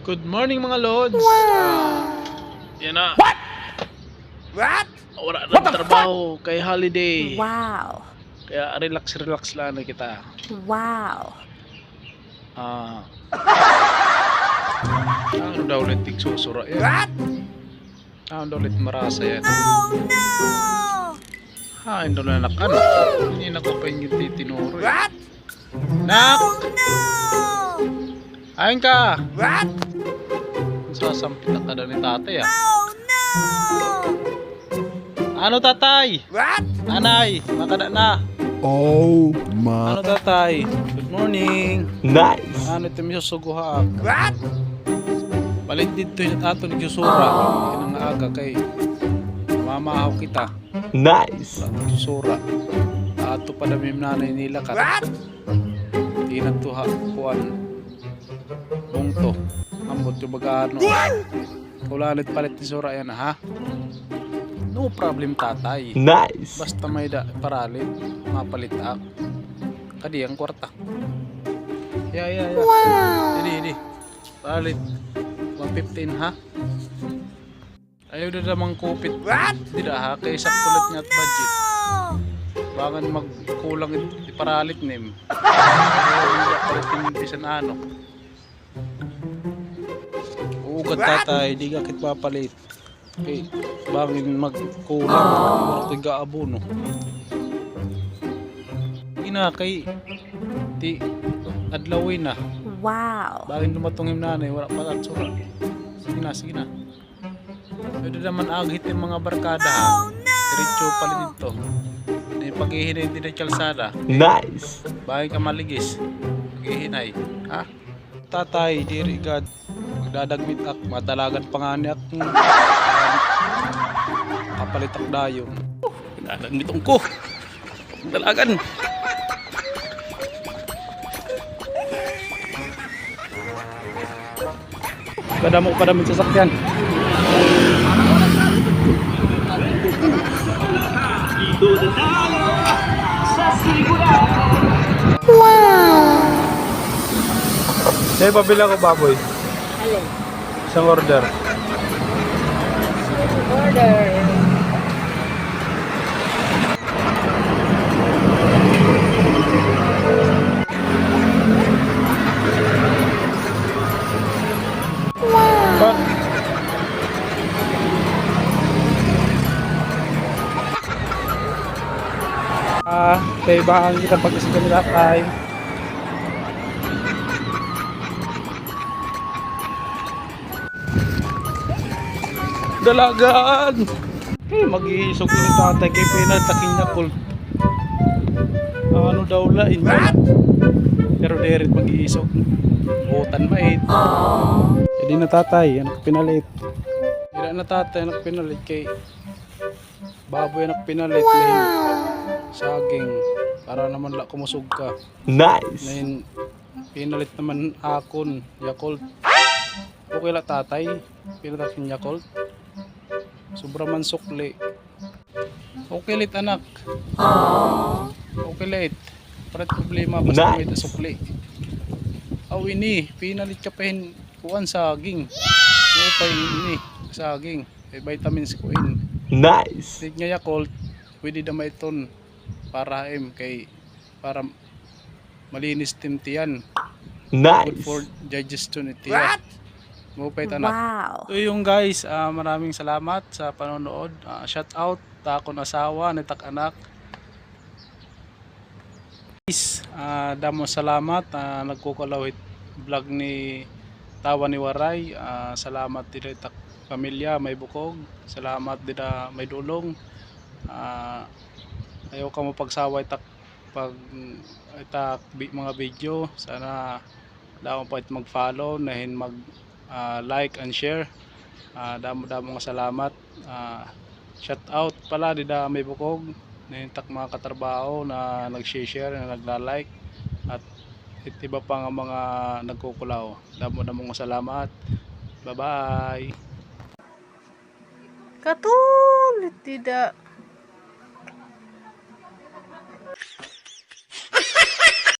Good morning mga lods. Yan na. What? Wala na trabaho kay holiday. Wow. Kaya relax lang na kita. Wow. Ano daw ulit tigsusura yan? What? Ano daw ulit marasa yan? Oh no! Hain daw na anak. Hindi na ko pa yung titinuro eh. What? Nak! Oh no! Hain ka! What? Sasampit ka daw ni tatay ah. Oh no! Ano tatay? What? Anay, makada na. Oh my. Ano tatay? Good morning. Nice. Ano ito may susuguha? What? Palit dito yung ato nagsusura. Yan ang aga kay mamahaw kita. Nice. Nagsusura. Ato pa dami yung nanay nila ka. What? Di nagtuha kuan. Bungto. Ambot yung mag-ano. Kulanit palit ni sura yan ha. No problem tatay. Nice. Basta may paralit. Mapalit ak. Kadi ang kwarta. Yeah. Wow. Hindi. Palit. 115 ha. Ayaw na namang kupit. What? Hindi na ha. Kaya saktulit nga at budget. Bangan magkulang iparalit nim. Hindi palitin bisan ano. Ugat tatay. Di ka kit papalit. Okay. Bangin magkulang. Tiga abono. Ina kay ti adlawin na. Wow. Bagay lumatong yung nanay, wala pa at sura. Sige na. Pwede naman agit yung mga barkada ha. Diretso pala dito. Hindi paghihinay din ang kalsada. Nice. Bagay ka maligis. Paghihinay. Ha? Tatay, diri God. Magdadagmit ak. Madalagan pa nga niya ak. Kapalitak dayon. Pinadagmitong ko. Dalagan. Padamo sasakyan. Wow. May pabila ko baboy. Alin? Isang order. Order. Pak. Kay baan kita pag-isip nila tay. Dalagan! Mag-iisog ni tatay kay pinatakin niya kul. Ano daw lain ba? Pero deret mag-iisog. Butan mait. Hindi na tatay, anak pinalit. Hindi na tatay, anak pinalit kay baboy anak pinalit. Saging para naman la kumusog ka. Nice. Ngayon pinalit naman akon Yakult. Okay la tatay, pinatakin Yakult. Sobra man sukli. Okay lit anak. Okay lit. Parat problema basta may sukli. Aw ini, pinalit ka pa kuan saging. Okay ini saging. May vitamins ko in. Nice. Tig nga Yakult, pwede na maiton para para malinis tintiyan. Good Nice. for digestion itiyan. What? Mupay tanak. Wow. So yung guys, maraming salamat sa panonood. Shout out ta akong asawa, nitak anak. Guys, damo salamat nagkukulawit vlog ni Tawa ni Waray. Salamat dito tak pamilya may bukog. Salamat dito may dulong. Ayaw ka mo pagsaway tak pag mga video. Sana daw pa mag-follow nahin mag like and share. Damo nga salamat. Shout out pala dida may bukog nahin tak mga katrabaho na nag-share na nagla-like at iba pa nga mga nagkukulaw. Damo nga salamat. Bye bye. Katulit tidak.